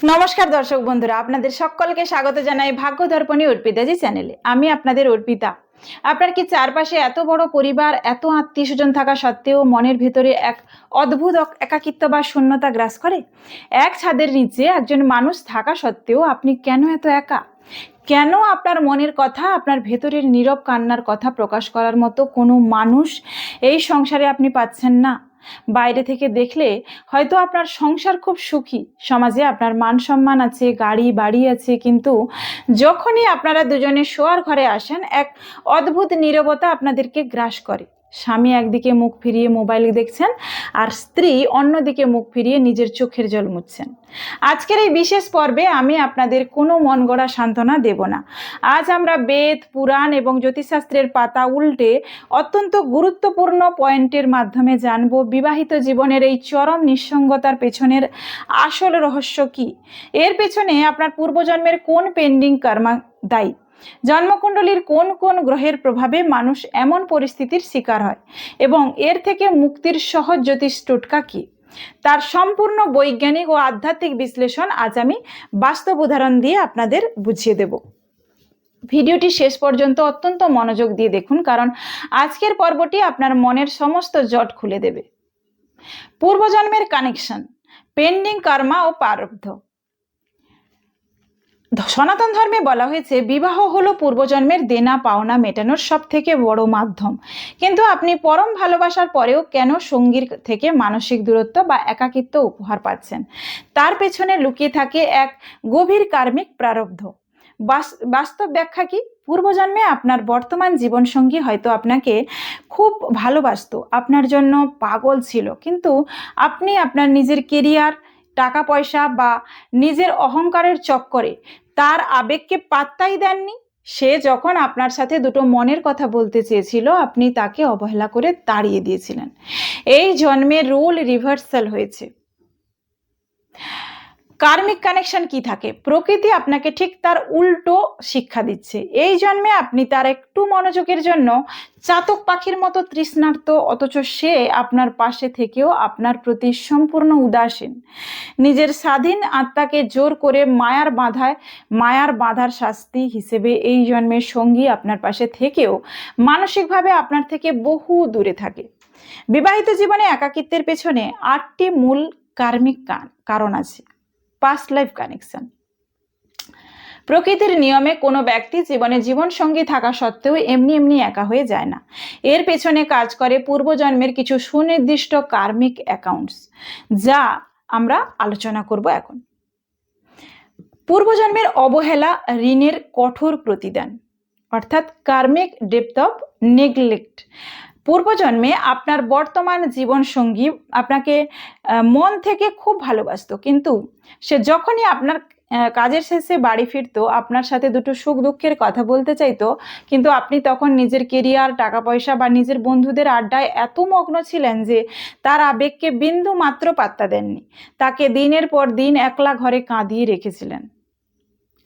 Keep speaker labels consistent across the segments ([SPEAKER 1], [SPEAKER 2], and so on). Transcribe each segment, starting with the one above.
[SPEAKER 1] নমস্কার দর্শক বন্ধুরা, আপনাদের সকলকে স্বাগত জানাই ভাগ্য দর্পণী অর্পিতাজি চ্যানেলে। আমি আপনাদের অর্পিতা। আপনার কি চারপাশে এত বড় পরিবার, এত আত্মীয় স্বজন থাকা সত্ত্বেও মনের ভেতরে এক অদ্ভুত একাকিত্ব বা শূন্যতা গ্রাস করে? এক ছাদের নিচে একজন মানুষ থাকা সত্ত্বেও আপনি কেন এত একা? কেন আপনার মনের কথা, আপনার ভেতরের নীরব কান্নার কথা প্রকাশ করার মতো কোনো মানুষ এই সংসারে আপনি পাচ্ছেন না? বাইরে থেকে দেখলে হয়তো আপনার সংসার খুব সুখী, সমাজে আপনার মান সম্মান আছে, গাড়ি বাড়ি আছে, কিন্তু যখনই আপনারা দুজনে শোয়ার ঘরে আসেন, এক অদ্ভুত নীরবতা আপনাদেরকে গ্রাস করে। স্বামী একদিকে মুখ ফিরিয়ে মোবাইল দেখছেন, আর স্ত্রী অন্যদিকে মুখ ফিরিয়ে নিজের চোখের জল মুছছেন। আজকের এই বিশেষ পর্বে আমি আপনাদের কোনো মন গড়া সান্ত্বনা দেব না। আজ আমরা বেদ, পুরাণ এবং জ্যোতিষশাস্ত্রের পাতা উল্টে অত্যন্ত গুরুত্বপূর্ণ পয়েন্টের মাধ্যমে জানব বিবাহিত জীবনের এই চরম নিঃসঙ্গতার পেছনের আসল রহস্য কি। এর পেছনে আপনার পূর্বজন্মের কোন পেন্ডিং কর্মা দায়ী, জন্মকুণ্ডলীর কোন কোন গ্রহের প্রভাবে মানুষ এমন পরিস্থিতির শিকার হয়, এবং এর থেকে মুক্তির সহজ জ্যোতিষ টোটকা কি, তার সম্পূর্ণ বৈজ্ঞানিক ও আধ্যাত্মিক বিশ্লেষণ আজ আমি বাস্তব উদাহরণ দিয়ে আপনাদের বুঝিয়ে দেব। ভিডিওটি শেষ পর্যন্ত অত্যন্ত মনোযোগ দিয়ে দেখুন, কারণ আজকের পর্বটি আপনার মনের সমস্ত জট খুলে দেবে। পূর্বজন্মের কানেকশন, পেন্ডিং কর্মা ও প্রারব্ধ। সনাতন ধর্মে বলা হয়েছে বিবাহ হলো পূর্বজন্মের দেনা পাওনা মেটানোর সব থেকে বড় মাধ্যম। কিন্তু আপনি পরম ভালোবাসার পরেও কেন সঙ্গীর থেকে মানসিক দূরত্ব বা একাকিত্ব উপহার পাচ্ছেন? তার পেছনে লুকিয়ে থাকে এক গভীর কার্মিক প্রারব্ধ। বাস্তব ব্যাখ্যা কি? পূর্বজন্মে আপনার বর্তমান জীবনসঙ্গী হয়তো আপনাকে খুব ভালোবাসতো, আপনার জন্য পাগল ছিল, কিন্তু আপনি আপনার নিজের কেরিয়ার, টাকা পয়সা বা নিজের অহংকারের চক্করে তার আবেগকে পাত্তাই দেননি। সে যখন আপনার সাথে দুটো মনের কথা বলতে চেয়েছিল, আপনি তাকে অবহেলা করে তাড়িয়ে দিয়েছিলেন। এই জন্মে রোল রিভার্সাল হয়েছে। কার্মিক কানেকশন কি থাকে? প্রকৃতি আপনাকে ঠিক তার উল্টো শিক্ষা দিচ্ছে। এই জন্মে আপনি তার একটু মনোযোগের জন্য চাতক পাখির মতো তৃষ্ণার্ত, অথচ সে আপনার পাশে থেকেও আপনার প্রতি সম্পূর্ণ উদাসীন। নিজের স্বাধীন আত্মাকে জোর করে মায়ার বাঁধার শাস্তি হিসেবে এই জন্মের সঙ্গী আপনার পাশে থেকেও মানসিকভাবে আপনার থেকে বহু দূরে থাকে। বিবাহিত জীবনে একাকিত্বের পেছনে 8টি মূল কার্মিক কারণ আছে। Past life connection. প্রকৃতির নিয়মে কোনো ব্যক্তি জীবনে জীবন সঙ্গী থাকা সত্ত্বেও এমনি এমনি একা হয়ে যায় না। এর পেছনে কাজ করে পূর্বজন্মের কিছু সুনির্দিষ্ট কার্মিক অ্যাকাউন্টস, যা আমরা আলোচনা করব এখন। পূর্বজন্মের অবহেলা, ঋণের কঠোর প্রতিদান, অর্থাৎ কার্মিক ডেপথ অফ নেগলেক্ট। পূর্বজন্মে আপনার বর্তমান জীবনসঙ্গী আপনাকে মন থেকে খুব ভালোবাসতো, কিন্তু সে যখনই আপনার কাজের শেষে বাড়ি ফিরতো, আপনার সাথে দুটো সুখ দুঃখের কথা বলতে চাইতো, কিন্তু আপনি তখন নিজের কেরিয়ার, টাকা পয়সা বা নিজের বন্ধুদের আড্ডায় এত মগ্ন ছিলেন যে তার আবেগকে বিন্দু মাত্র পাত্তা দেননি। তাকে দিনের পর দিন একলা ঘরে কাঁদিয়ে রেখেছিলেন।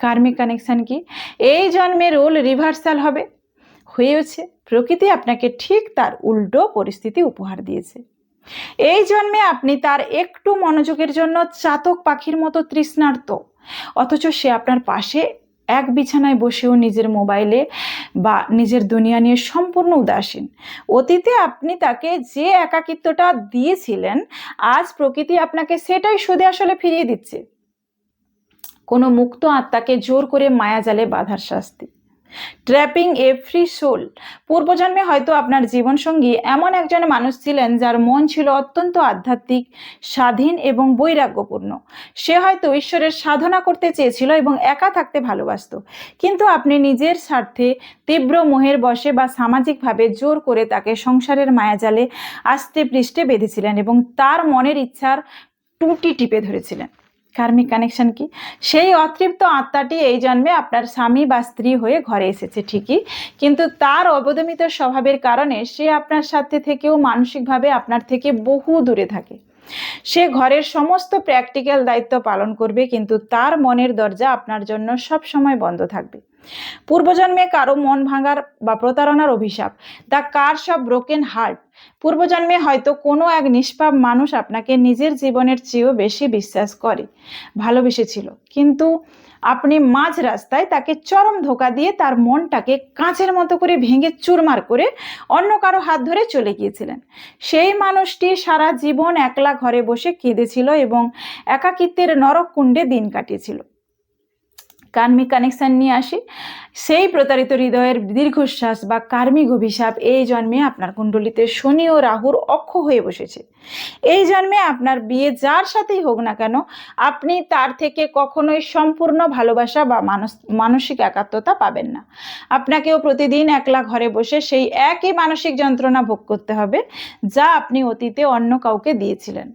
[SPEAKER 1] কার্মিক কানেকশন কি? এই জন্মে রোল রিভার্সাল হয়েছে। প্রকৃতি আপনাকে ঠিক তার উল্টো পরিস্থিতি উপহার দিয়েছে। এই জন্মে আপনি তার একটু মনোযোগের জন্য চাতক পাখির মতো তৃষ্ণার্ত, অথচ সে আপনার পাশে এক বিছানায় বসেও নিজের মোবাইলে বা নিজের দুনিয়া নিয়ে সম্পূর্ণ উদাসীন। অতীতে আপনি তাকে যে একাকিত্বটা দিয়েছিলেন, আজ প্রকৃতি আপনাকে সেটাই সুদে আসলে ফিরিয়ে দিচ্ছে। কোনো মুক্ত আত্মাকে জোর করে মায়াজালে বাঁধার শাস্তি। Trapping a free soul. পূর্বজন্মে হয়তো আপনার জীবনসঙ্গী এমন একজন মানুষ ছিলেন যার মন ছিল অত্যন্ত আধ্যাত্মিক, স্বাধীন এবং বৈরাগ্যপূর্ণ। সে হয়তো ঈশ্বরের সাধনা করতে চেয়েছিল এবং একা থাকতে ভালোবাসত, কিন্তু আপনি নিজের স্বার্থে, তীব্র মোহের বশে বা সামাজিকভাবে জোর করে তাকে সংসারের মায়াজালে আস্তে পৃষ্ঠে বেঁধেছিলেন এবং তার মনের ইচ্ছার টুটি টিপে ধরেছিলেন। কার্মিক কানেকশন কি? সেই অতৃপ্ত আত্মাটি এই জন্মে আপনার স্বামী বা স্ত্রী হয়ে ঘরে এসেছে ঠিকই, কিন্তু তার অবদমিত স্বভাবের কারণে সে আপনার সাথে থেকেও মানসিকভাবে আপনার থেকে বহু দূরে থাকে। সে ঘরের সমস্ত প্র্যাকটিক্যাল দায়িত্ব পালন করবে, কিন্তু তার মনের দরজা আপনার জন্য সব সময় বন্ধ থাকবে। পূর্বজন্মে কারো মন ভাঙার বা প্রতারণার অভিশাপ, the curse of broken heart. পূর্বজন্মে হয়তো কোনো এক নিষ্পাপ মানুষ আপনাকে নিজের জীবনের চেয়েও বেশি বিশ্বাস করে, ভালোবেসেছিল, কিন্তু আপনি মাঝ রাস্তায় তাকে চরম ধোঁকা দিয়ে তার মনটাকে কাঁচের মতো করে ভেঙে চুরমার করে অন্য কারো হাত ধরে চলে গিয়েছিলেন। সেই মানুষটি সারা জীবন একলা ঘরে বসে কেঁদেছিল এবং একাকিত্বের নরককুণ্ডে দিন কাটিয়েছিল। কার্মিক কানেকশন নিয়ে আসি। সেই প্রতারিত হৃদয়ের দীর্ঘশ্বাস বা কার্মিক অভিশাপ এই জন্মে আপনার কুণ্ডলিতে শনি ও রাহুর অক্ষ হয়ে বসেছে। এই জন্মে আপনার বিয়ে যার সাথেই হোক না কেন, আপনি তার থেকে কখনোই সম্পূর্ণ ভালোবাসা বা মানসিক একাত্মতা পাবেন না। আপনাকেও প্রতিদিন একলা ঘরে বসে সেই একই মানসিক যন্ত্রণা ভোগ করতে হবে যা আপনি অতীতে অন্য কাউকে দিয়েছিলেন।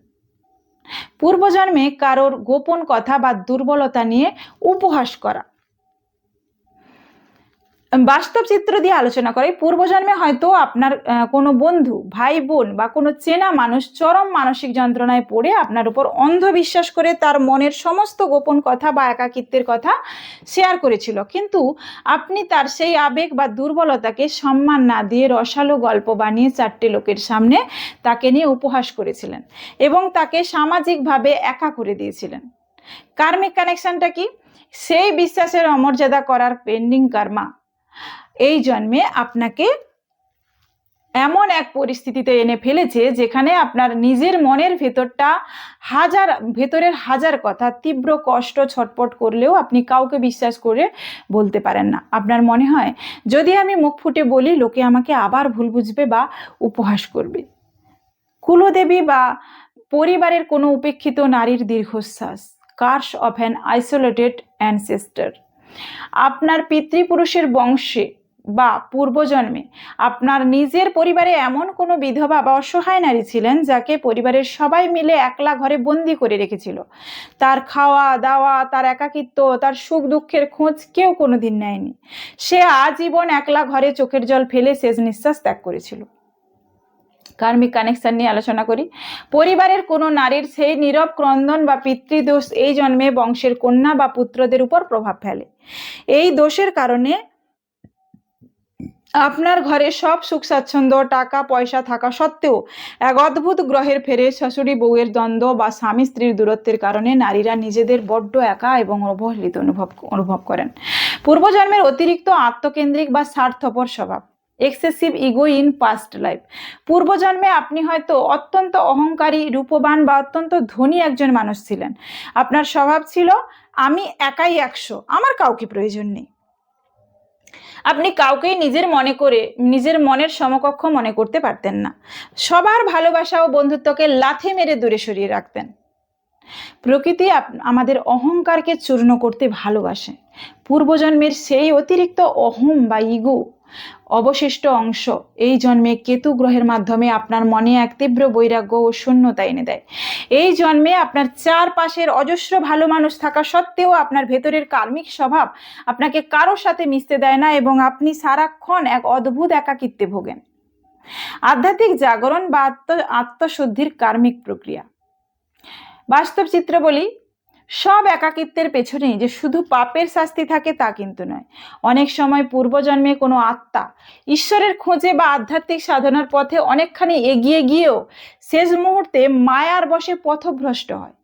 [SPEAKER 1] পূর্বজন্মে কারোর গোপন কথা বা দুর্বলতা নিয়ে উপহাস করা। বাস্তব চিত্র দিয়ে আলোচনা করে, পূর্বজন্মে হয়তো আপনার কোনো বন্ধু, ভাই বোন বা কোনো চেনা মানুষ চরম মানসিক যন্ত্রণায় পড়ে আপনার উপর অন্ধবিশ্বাস করে তার মনের সমস্ত গোপন কথা বা একাকিত্বের কথা শেয়ার করেছিল, কিন্তু আপনি তার সেই আবেগ বা দুর্বলতাকে সম্মান না দিয়ে রসালো গল্প বানিয়ে 4টে লোকের সামনে তাকে নিয়ে উপহাস করেছিলেন এবং তাকে সামাজিকভাবে একা করে দিয়েছিলেন। কার্মিক কানেকশনটা কি? সেই বিশ্বাসের অমর্যাদা করার পেন্ডিং কর্মা এই জন্মে আপনাকে এমন এক পরিস্থিতিতে এনে ফেলেছে যেখানে আপনার নিজের মনের ভেতরের হাজার কথা তীব্র কষ্ট ছটপট করলেও আপনি কাউকে বিশ্বাস করে বলতে পারেন না। আপনার মনে হয় যদি আমি মুখ ফুটে বলি লোকে আমাকে আবার ভুল বুঝবে বা উপহাস করবে। কুলদেবী বা পরিবারের কোনো উপেক্ষিত নারীর দীর্ঘশ্বাস, curse of an isolated ancestor. আপনার পিতৃপুরুষের বংশে বা পূর্বজন্মে আপনার নিজের পরিবারে এমন কোনো বিধবা বা অসহায় নারী ছিলেন যাকে পরিবারের সবাই মিলে একলা ঘরে বন্দি করে রেখেছিল। তার খাওয়া দাওয়া, তার একাকিত্ব, তার সুখ দুঃখের খোঁজ কেউ কোনোদিন নেয়নি। সে আজীবন একলা ঘরে চোখের জল ফেলে শেষ নিঃশ্বাস ত্যাগ করেছিল। কার্মিক কানেকশন নিয়ে আলোচনা করি। পরিবারের কোনো নারীর সেই নীরব ক্রন্দন বা পিতৃদোষ এই জন্মে বংশের কন্যা বা পুত্রদের উপর প্রভাব ফেলে। এই দোষের কারণে আপনার ঘরে সব সুখ স্বাচ্ছন্দ্য, টাকা পয়সা থাকা সত্ত্বেও এক অদ্ভুত গ্রহের ফেরে শাশুড়ি বউয়ের দ্বন্দ্ব বা স্বামী স্ত্রীর দূরত্বের কারণে নারীরা নিজেদের বড্ড একা এবং অবহেলিত অনুভব করেন। পূর্বজন্মের অতিরিক্ত আত্মকেন্দ্রিক বা স্বার্থপর স্বভাব, excessive ego in past life. পূর্বজন্মে আপনি হয়তো অত্যন্ত অহংকারী, রূপবান বা অত্যন্ত ধনী একজন মানুষ ছিলেন। আপনার স্বভাব ছিল আমি একাই 100, আমার কাউকে প্রয়োজন নেই। আপনি কাউকেই নিজের মনের সমকক্ষ মনে করতে পারতেন না। সবার ভালোবাসা ও বন্ধুত্বকে লাথি মেরে দূরে সরিয়ে রাখতেন। প্রকৃতি আমাদের অহংকারকে চূর্ণ করতে ভালোবাসে। পূর্বজন্মের সেই অতিরিক্ত অহম বা ইগো অবশিষ্ট অংশ এই জন্মে কেতু গ্রহের মাধ্যমে আপনার মনে এক তীব্র বৈরাগ্য ও শূন্যতা এনে দেয়। এই জন্মে আপনার চারপাশের অজস্র ভালো মানুষ থাকা সত্ত্বেও আপনার ভেতরের কার্মিক স্বভাব আপনাকে কারোর সাথে মিশতে দেয় না এবং আপনি সারাক্ষণ এক অদ্ভুত একাকিত্বে ভোগেন। আধ্যাত্মিক জাগরণ বা আত্মশুদ্ধির কার্মিক প্রক্রিয়া। বাস্তব চিত্র বলি, সব একাকিত্বের পেছনেই যে শুধু পাপের শাস্তি থাকে তা কিন্তু নয়। অনেক সময় পূর্বজন্মে কোনো আত্মা ঈশ্বরের খোঁজে বা আধ্যাত্মিক সাধনার পথে অনেকখানি এগিয়ে গিয়েও শেষ মুহূর্তে মায়ার বশে পথভ্রষ্ট হয়।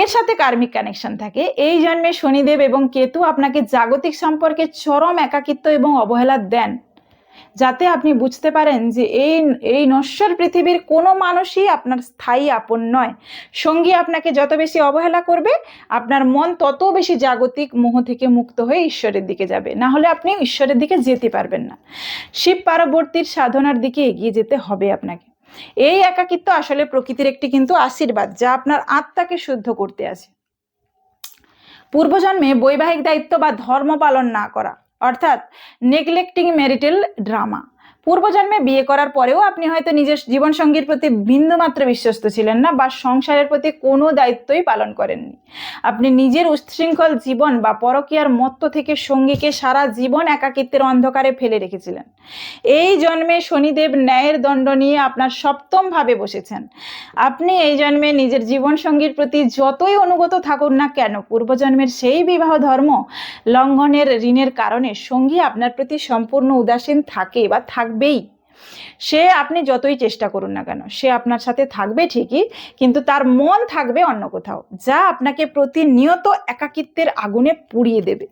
[SPEAKER 1] এর সাথে কার্মিক কানেকশন থাকে। এই জন্মে শনিদেব এবং কেতু আপনাকে জাগতিক সম্পর্কে চরম একাকিত্ব এবং অবহেলা দেন, যাতে আপনি বুঝতে পারেন যে এই নশ্বর পৃথিবীর কোনো মানুষই আপনার স্থায়ী আপন নয়। সঙ্গী আপনাকে যত বেশি অবহেলা করবে, আপনার মন তত বেশি জাগতিক মোহ থেকে মুক্ত হয়ে ঈশ্বরের দিকে যাবে, না হলে আপনি ঈশ্বরের দিকে যেতে পারবেন না। শিব পার্বতীর সাধনার দিকে এগিয়ে যেতে হবে আপনাকে। এই একাকিত্ব আসলে প্রকৃতির একটি কিন্তু আশীর্বাদ, যা আপনার আত্মাকে শুদ্ধ করতে আসে। পূর্বজন্মে বৈবাহিক দায়িত্ব বা ধর্ম পালন না করা, অর্থাৎ নেগলেক্টিং ম্যারিটাল ড্রামা। পূর্বজন্মে বিয়ে করার পরেও আপনি হয়তো নিজের জীবনসঙ্গীর প্রতি বিন্দুমাত্র বিশ্বস্ত ছিলেন না বা সংসারের প্রতি কোনো দায়িত্বই পালন করেননি। আপনি নিজের উচ্ছৃঙ্খল জীবন বা পরকীয়ার মত্ত থেকে সঙ্গীকে সারা জীবন একাকিত্বের অন্ধকারে ফেলে রেখেছিলেন। এই জন্মে শনিদেব ন্যায়ের দণ্ড নিয়ে আপনার সপ্তম ভাবে বসেছেন। আপনি এই জন্মে নিজের জীবনসঙ্গীর প্রতি যতই অনুগত থাকুন না কেন, পূর্বজন্মের সেই বিবাহ ধর্ম লঙ্ঘনের ঋণের কারণে সঙ্গী আপনার প্রতি সম্পূর্ণ উদাসীন থাকে বা থাকবেই। সে আপনি যতই চেষ্টা করুন না কেন, সে আপনার সাথে থাকবে ঠিকই, কিন্তু তার মন থাকবে অন্য কোথাও, যা আপনাকে প্রতিনিয়ত একাকিত্বের আগুনে পুড়িয়ে দেবে।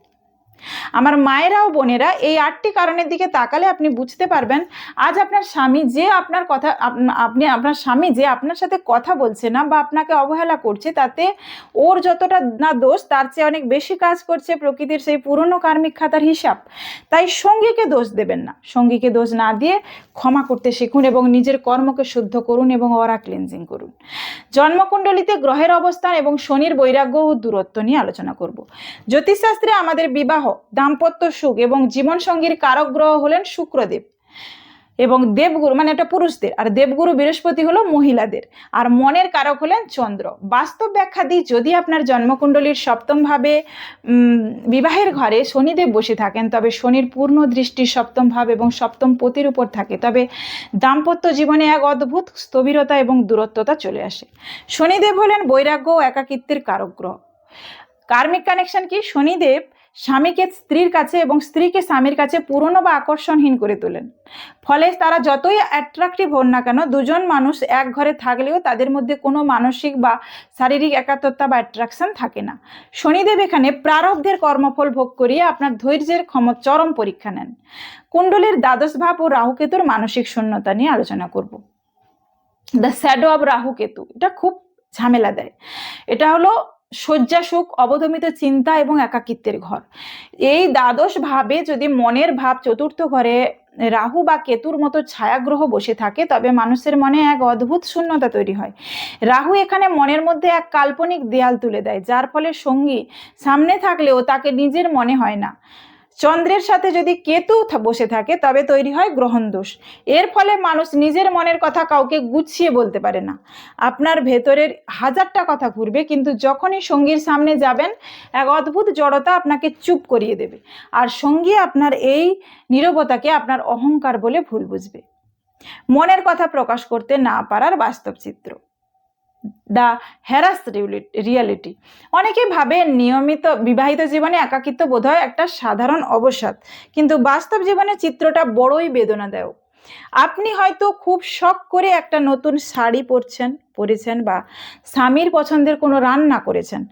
[SPEAKER 1] আমার মায়েরা ও বোনেরা, এই 8টি কারণের দিকে তাকালে আপনি বুঝতে পারবেন আজ আপনার স্বামী যে আপনার স্বামী যে আপনার সাথে কথা বলছে না বা আপনাকে অবহেলা করছে, তাতে ওর যতটা না দোষ, তার চেয়ে অনেক বেশি কাজ করছে প্রকৃতির সেই পুরনো কার্মিক খাতার হিসাব। তাই সঙ্গীকে দোষ দেবেন না। সঙ্গীকে দোষ না দিয়ে ক্ষমা করতে শিখুন এবং নিজের কর্মকে শুদ্ধ করুন এবং অরা ক্লিনজিং করুন। জন্মকুণ্ডলিতে গ্রহের অবস্থান এবং শনির বৈরাগ্য ও দূরত্ব নিয়ে আলোচনা করব। জ্যোতিষশাস্ত্রে আমাদের বিবাহ, দাম্পত্য সুখ এবং জীবনসঙ্গীর কারক গ্রহ হলেন শুক্রদেব এবং দেবগুরু, মানে এটা পুরুষদের, আর দেবগুরু বৃহস্পতি হলো মহিলাদের, আর মনের কারক হলেন চন্দ্র। বাস্তব ব্যাখ্যা দিই, যদি আপনার জন্মকুণ্ডলীর সপ্তম ভাবে বিবাহের ঘরে শনিদেব বসে থাকেন, তবে শনির পূর্ণ দৃষ্টি সপ্তম ভাব এবং সপ্তম পতির উপর থাকে, তবে দাম্পত্য জীবনে এক অদ্ভুত স্থবিরতা এবং দূরত্বতা চলে আসে। শনিদেব হলেন বৈরাগ্য ও একাকিত্বের কারক গ্রহ। কার্মিক কানেকশন কি? শনিদেব স্বামীকে স্ত্রীর কাছে এবং স্ত্রীকে স্বামীর কাছে পুরনো বা আকর্ষণহীন করে তোলেন। ফলে তারা যতই অ্যাট্রাকটিভ হন না কেন, দুজন মানুষ এক ঘরে থাকলেও তাদের মধ্যে কোনো মানসিক বা শারীরিক একাত্মতা বা অ্যাট্রাকশন থাকে না। শনিদেব এখানে প্রারব্ধের কর্মফল ভোগ করিয়ে আপনার ধৈর্যের চরম পরীক্ষা নেন। কুণ্ডলীর দ্বাদশ ভাব ও রাহুকেতুর মানসিক শূন্যতা নিয়ে আলোচনা করব। দ্য শ্যাডো অব রাহুকেতু, এটা খুব ঝামেলা দেয়। এটা হলো শয্যা সুখ, অবদমিত চিন্তা এবং একাকিত্বের ঘর। এই দ্বাদশ ভাবে যদি মনের ভাব চতুর্থ ঘরে রাহু বা কেতুর মতো ছায়াগ্রহ বসে থাকে, তবে মানুষের মনে এক অদ্ভুত শূন্যতা তৈরি হয়। রাহু এখানে মনের মধ্যে এক কাল্পনিক দেয়াল তুলে দেয়, যার ফলে সঙ্গী সামনে থাকলেও তাকে নিজের মনে হয় না। চন্দ্রের সাথে যদি কেতু বসে থাকে, তবে তৈরি হয় গ্রহণ দোষ। এর ফলে মানুষ নিজের মনের কথা কাউকে গুছিয়ে বলতে পারে না। আপনার ভেতরের হাজারটা কথা ঘুরবে, কিন্তু যখনই সঙ্গীর সামনে যাবেন, এক অদ্ভুত জড়তা আপনাকে চুপ করিয়ে দেবে, আর সঙ্গী আপনার এই নীরবতাকে আপনার অহংকার বলে ভুল বুঝবে। মনের কথা প্রকাশ করতে না পারার বাস্তব চিত্র, দ্য হ্যারাস রিয়ালিটি। অনেকে ভাবে নিয়মিত বিবাহিত জীবনে একাকিত্ব বোধহয় একটা সাধারণ অবসাদ, কিন্তু বাস্তব জীবনে চিত্রটা বড়ই বেদনাদায়ক। আপনি হয়তো খুব শখ করে একটা নতুন শাড়ি পরেছেন বা স্বামীর পছন্দের কোনো রান্না করেছেন।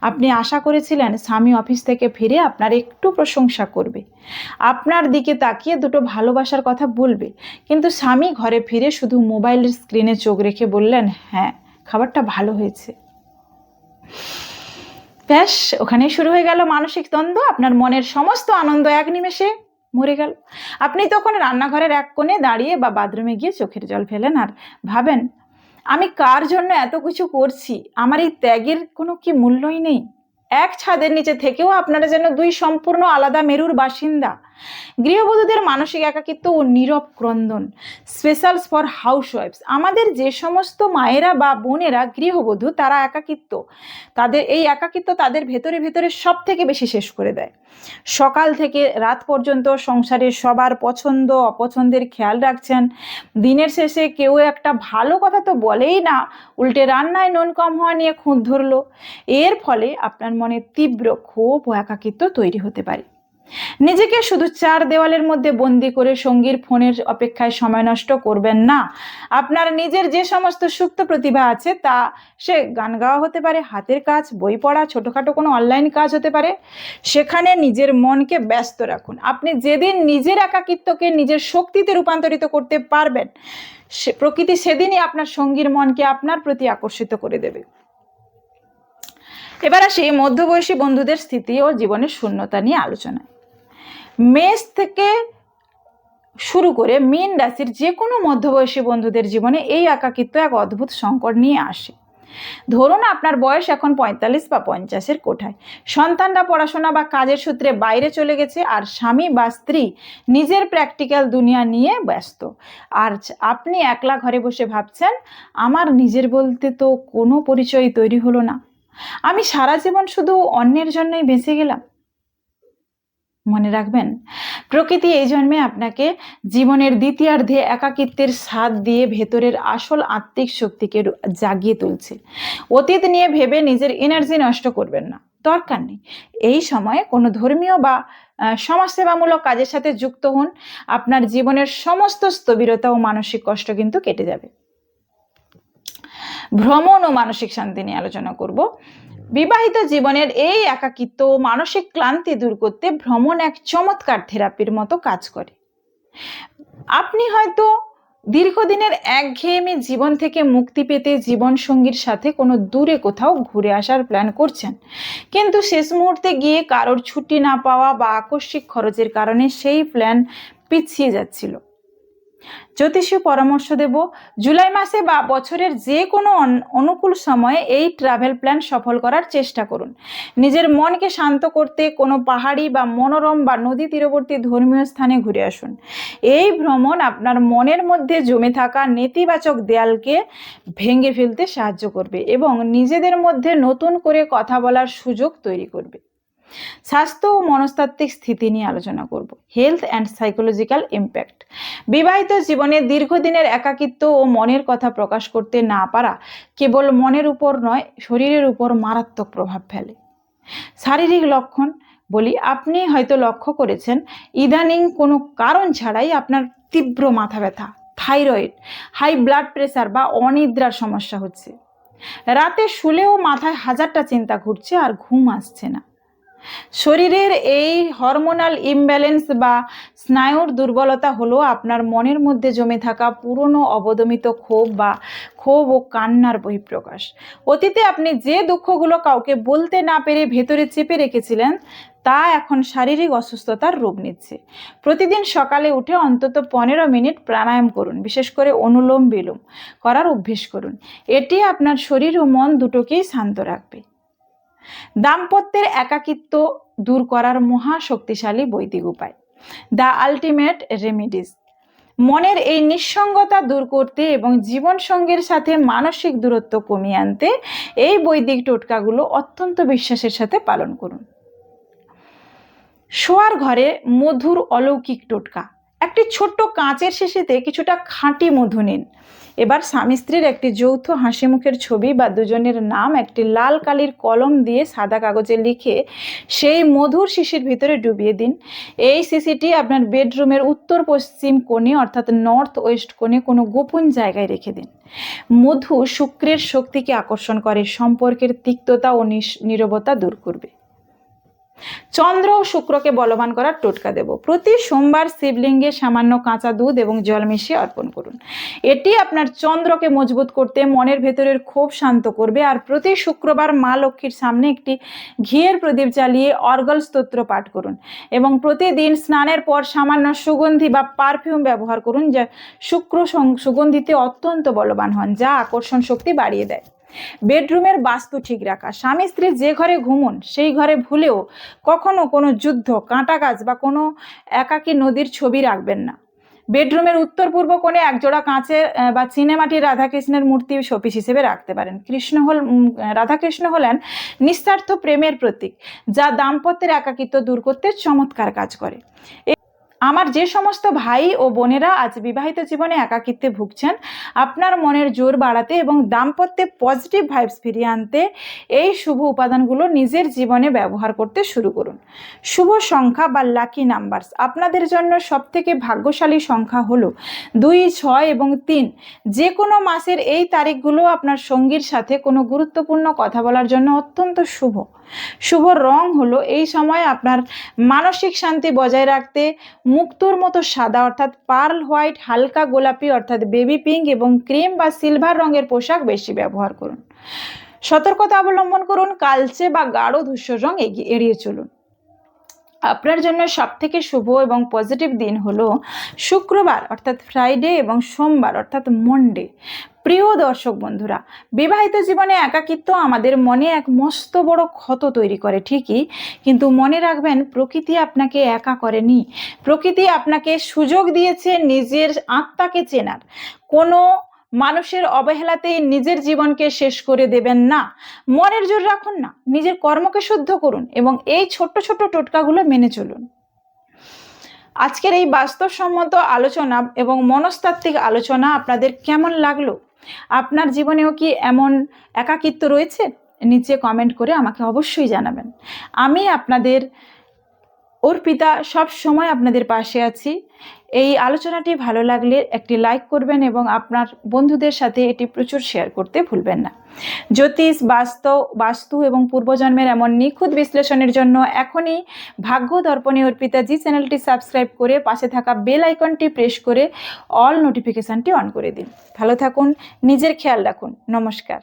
[SPEAKER 1] আপনি আশা করেছিলেন স্বামী অফিস থেকে ফিরে আপনার একটু প্রশংসা করবে, আপনার দিকে তাকিয়ে দুটো ভালোবাসার কথা বলবে, কিন্তু স্বামী ঘরে ফিরে শুধু মোবাইলের স্ক্রিনে চোখ রেখে বললেন, হ্যাঁ খাবারটা ভালো হয়েছে। ব্যাস, ওখানেই শুরু হয়ে গেল মানসিক দ্বন্দ্ব। আপনার মনের সমস্ত আনন্দ এক নিমেষে মরে গেল। আপনি তখন রান্নাঘরের এক কোণে দাঁড়িয়ে বা বাথরুমে গিয়ে চোখের জল ফেলেন আর ভাবেন, আমি কার জন্য এত কিছু করছি? আমার এই ত্যাগের কোনো কি মূল্যই নেই? এক ছাদের নিচে থেকেও আপনারা যেন দুই সম্পূর্ণ আলাদা মেরুর বাসিন্দা। গৃহবধূদের মানসিক একাকিত্ব ও নীরব ক্রন্দন, স্পেশালস ফর হাউসওয়াইফস। আমাদের যে সমস্ত মায়েরা বা বোনেরা গৃহবধূ, তারা এই একাকিত্ব তাদের ভেতরে ভেতরে সব থেকে বেশি শেষ করে দেয়। সকাল থেকে রাত পর্যন্ত সংসারের সবার পছন্দ অপছন্দের খেয়াল রাখছেন, দিনের শেষে কেউ একটা ভালো কথা তো বলেই না, উল্টে রান্নায় নুন কম হওয়া নিয়ে খুঁত ধরলো। এর ফলে আপনার মনে তীব্র ক্ষোভ ও একাকিত্ব তৈরি হতে পারে। নিজেকে শুধু 4 দেওয়ালের মধ্যে বন্দি করে সঙ্গীর ফোনের অপেক্ষায় সময় নষ্ট করবেন না। আপনার নিজের যে সমস্ত সুপ্ত প্রতিভা আছে, তা সে গান গাওয়া হতে পারে, হাতের কাজ, বই পড়া, ছোটোখাটো কোনো অনলাইন কাজ হতে পারে, সেখানে নিজের মনকে ব্যস্ত রাখুন। আপনি যেদিন নিজের একাকিত্বকে নিজের শক্তিতে রূপান্তরিত করতে পারবেন, প্রকৃতি সেদিনই আপনার সঙ্গীর মনকে আপনার প্রতি আকর্ষিত করে দেবে। এবার আসি মধ্যবয়সী বন্ধুদের স্থিতি ও জীবনের শূন্যতা নিয়ে আলোচনায়। মেষ থেকে শুরু করে মীন রাশির যে কোনো মধ্যবয়সী বন্ধুদের জীবনে এই একাকিত্ব এক অদ্ভুত সংকট নিয়ে আসে। ধরুন আপনার বয়স এখন 45 বা 50-এর কোঠায়, সন্তানরা পড়াশোনা বা কাজের সূত্রে বাইরে চলে গেছে, আর স্বামী বা স্ত্রী নিজের প্র্যাকটিক্যাল দুনিয়া নিয়ে ব্যস্ত। আর আপনি একলা ঘরে বসে ভাবছেন, আমার নিজের বলতে তো কোনো পরিচয় তৈরি হলো না, আমি সারা জীবন শুধু অন্যের জন্যই বেঁচে গেলাম। মনে রাখবেন, প্রকৃতি এই জন্মে আপনাকে জীবনের দ্বিতীয়ার্ধে একাকিত্বের স্বাদ দিয়ে ভেতরের আসল আত্মিক শক্তিকে জাগিয়ে তুলছে। অতীত নিয়ে ভেবে নিজের এনার্জি নষ্ট করবেন না, দরকার নেই। এই সময়ে কোনো ধর্মীয় বা সমাজসেবামূলক কাজের সাথে যুক্ত হন, আপনার জীবনের সমস্ত স্থবিরতা ও মানসিক কষ্ট কিন্তু কেটে যাবে। ভ্রমণ ও মানসিক শান্তি নিয়ে আলোচনা করব। বিবাহিত জীবনের এই একাকিত্ব ও মানসিক ক্লান্তি দূর করতে ভ্রমণ এক চমৎকার থেরাপির মতো কাজ করে। আপনি হয়তো দীর্ঘদিনের একঘেয়েমি জীবন থেকে মুক্তি পেতে জীবন সঙ্গীর সাথে কোনো দূরে কোথাও ঘুরে আসার প্ল্যান করছেন, কিন্তু শেষ মুহূর্তে গিয়ে কারোর ছুটি না পাওয়া বা আকস্মিক খরচের কারণে সেই প্ল্যান পিছিয়ে যাচ্ছিল। জ্যোতিষী পরামর্শ দেব, জুলাই মাসে বা বছরের যে কোনো অনুকূল সময়ে এই ট্রাভেল প্ল্যান সফল করার চেষ্টা করুন। নিজের মনকে শান্ত করতে কোনো পাহাড়ি বা মনোরম বা নদী তীরবর্তী ধর্মীয় স্থানে ঘুরে আসুন। এই ভ্রমণ আপনার মনের মধ্যে জমে থাকা নেতিবাচক দেয়ালকে ভেঙে ফেলতে সাহায্য করবে এবং নিজেদের মধ্যে নতুন করে কথা বলার সুযোগ তৈরি করবে। স্বাস্থ্য ও মনস্তাত্ত্বিক স্থিতি নিয়ে আলোচনা করব। Health and psychological impact. বিবাহিত জীবনে দীর্ঘদিনের একাকিত্ব ও মনের কথা প্রকাশ করতে না পারা কেবল মনের উপর নয়, শরীরের উপর মারাত্মক প্রভাব ফেলে। শারীরিক লক্ষণ বলি, আপনি হয়তো লক্ষ্য করেছেন ইদানিং কোনো কারণ ছাড়াই আপনার তীব্র মাথা ব্যথা, থাইরয়েড, হাই ব্লাড প্রেশার বা অনিদ্রার সমস্যা হচ্ছে। রাতে শুলেও মাথায় হাজারটা চিন্তা ঘুরছে আর ঘুম আসছে না। শরীরের এই হরমোনাল ইমব্যালেন্স বা স্নায়ুর দুর্বলতা হলো আপনার মনের মধ্যে জমে থাকা পুরনো অবদমিত ক্ষোভ ও কান্নার বহিঃপ্রকাশ। অতীতে আপনি যে দুঃখগুলো কাউকে বলতে না পেরে ভেতরে চেপে রেখেছিলেন, তা এখন শারীরিক অসুস্থতার রূপ নিচ্ছে। প্রতিদিন সকালে উঠে অন্তত 15 মিনিট প্রাণায়াম করুন, বিশেষ করে অনুলোম বিলোম করার অভ্যেস করুন। এটি আপনার শরীর ও মন দুটোকেই শান্ত রাখবে। দাম্পত্যের একাকিত্ব দূর করার মহা শক্তিশালী বৈদিক উপায়, দ্য আলটিমেট রেমিডিস। মনের এই নিঃসঙ্গতা দূর করতে এবং জীবন সঙ্গীর সাথে মানসিক দূরত্ব কমিয়ে আনতে এই বৈদিক টোটকাগুলো অত্যন্ত বিশ্বাসের সাথে পালন করুন। শোয়ার ঘরে মধুর অলৌকিক টোটকা। একটি ছোট্ট কাঁচের শিশিতে কিছুটা খাঁটি মধু নিন। এবার স্বামী স্ত্রীর একটি যৌথ হাসি মুখের ছবি বা দুজনের নাম একটি লাল কালির কলম দিয়ে সাদা কাগজে লিখে সেই মধুর শিশির ভিতরে ডুবিয়ে দিন। এই শিশিটি আপনার বেডরুমের উত্তর পশ্চিম কোণে অর্থাৎ নর্থ ওয়েস্ট কোণে কোনো গোপন জায়গায় রেখে দিন। মধু শুক্রের শক্তিকে আকর্ষণ করে, সম্পর্কের তিক্ততা ও নীরবতা দূর করবে। চন্দ্র ও শুক্রকে বলবান করার টোটকা দেব। প্রতি সোমবার শিবলিঙ্গে সামান্য কাঁচা দুধ এবং জল মিশিয়ে অর্পণ করুন। এটি আপনার চন্দ্রকে মজবুত করতে, মনের ভেতরের ক্ষোভ শান্ত করবে। আর প্রতি শুক্রবার মা লক্ষ্মীর সামনে একটি ঘিয়ের প্রদীপ জ্বালিয়ে অর্গল স্তোত্র পাঠ করুন এবং প্রতিদিন স্নানের পর সামান্য সুগন্ধি বা পারফিউম ব্যবহার করুন, যা শুক্র সুগন্ধিতে অত্যন্ত বলবান হন, যা আকর্ষণ শক্তি বাড়িয়ে দেয়। বেডরুমের বাস্তু ঠিক রাখা। স্বামী স্ত্রী যে ঘরে ঘুমন সেই ঘরে ভুলেও কখনো কোনো যুদ্ধ, কাঁটা গাছ বা কোনো একাকী নদীর ছবি রাখবেন না। বেডরুমের উত্তর পূর্ব কোণে একজোড়া কাঁচের বা চিনেমাটির রাধাকৃষ্ণের মূর্তি শোপিস হিসেবে রাখতে পারেন। রাধাকৃষ্ণ হলেন নিঃস্বার্থ প্রেমের প্রতীক, যা দাম্পত্যের একাকিত্ব দূর করতে চমৎকার কাজ করে। আমার যে সমস্ত ভাই ও বোনেরা আজ বিবাহিত জীবনে একাকিত্বে ভুগছেন, আপনার মনের জোর বাড়াতে এবং দাম্পত্যে পজিটিভ ভাইবস ফিরিয়ে আনতে এই শুভ উপাদানগুলো নিজের জীবনে ব্যবহার করতে শুরু করুন। শুভ সংখ্যা বা লাকি নাম্বারস। আপনাদের জন্য সবথেকে ভাগ্যশালী সংখ্যা হলো 2, 6 এবং 3। যে কোনো মাসের এই তারিখগুলো আপনার সঙ্গীর সাথে কোনো গুরুত্বপূর্ণ কথা বলার জন্য অত্যন্ত শুভ। শুভ রং হলো এই সময় আপনার মানসিক শান্তি বজায় রাখতে মুক্তোর মতো সাদা অর্থাৎ পার্ল হোয়াইট, হালকা গোলাপি অর্থাৎ বেবি পিঙ্ক এবং ক্রিম বা সিলভার রঙের পোশাক বেশি ব্যবহার করুন। সতর্কতা অবলম্বন করুন, কালচে বা গাঢ় ধূসর রং এড়িয়ে চলুন। আপনার জন্য সবথেকে শুভ এবং পজিটিভ দিন হলো শুক্রবার অর্থাৎ ফ্রাইডে এবং সোমবার অর্থাৎ মন্ডে। প্রিয় দর্শক বন্ধুরা, বিবাহিত জীবনে একাকিত্ব আমাদের মনে এক মস্ত বড় ক্ষত তৈরি করে ঠিকই, কিন্তু মনে রাখবেন প্রকৃতি আপনাকে একা করেনি। প্রকৃতি আপনাকে সুযোগ দিয়েছে নিজের আত্মাকে চেনার। কোনো মানুষের অবহেলাতেই নিজের জীবনকে শেষ করে দেবেন না। মনের জোর রাখুন না, নিজের কর্মকে শুদ্ধ করুন এবং এই ছোট্ট ছোট্ট টোটকাগুলো মেনে চলুন। আজকের এই বাস্তবসম্মত আলোচনা এবং মনস্তাত্ত্বিক আলোচনা আপনাদের কেমন লাগলো? আপনার জীবনেও কি এমন একাকিত্ব রয়েছে? নিচে কমেন্ট করে আমাকে অবশ্যই জানাবেন। আমি আপনাদের অর্পিতা সব সময় আপনাদের পাশে আছি। এই আলোচনাটি ভালো লাগলে একটি লাইক করবেন এবং আপনার বন্ধুদের সাথে এটি প্রচুর শেয়ার করতে ভুলবেন না। জ্যোতিষ, বাস্তু এবং পূর্বজন্মের এমন নিখুঁত বিশ্লেষণের জন্য এখনই ভাগ্য দর্পণে অর্পিতা জি চ্যানেলটি সাবস্ক্রাইব করে পাশে থাকা বেল আইকনটি প্রেস করে অল নোটিফিকেশানটি অন করে দিন। ভালো থাকুন, নিজের খেয়াল রাখুন। নমস্কার।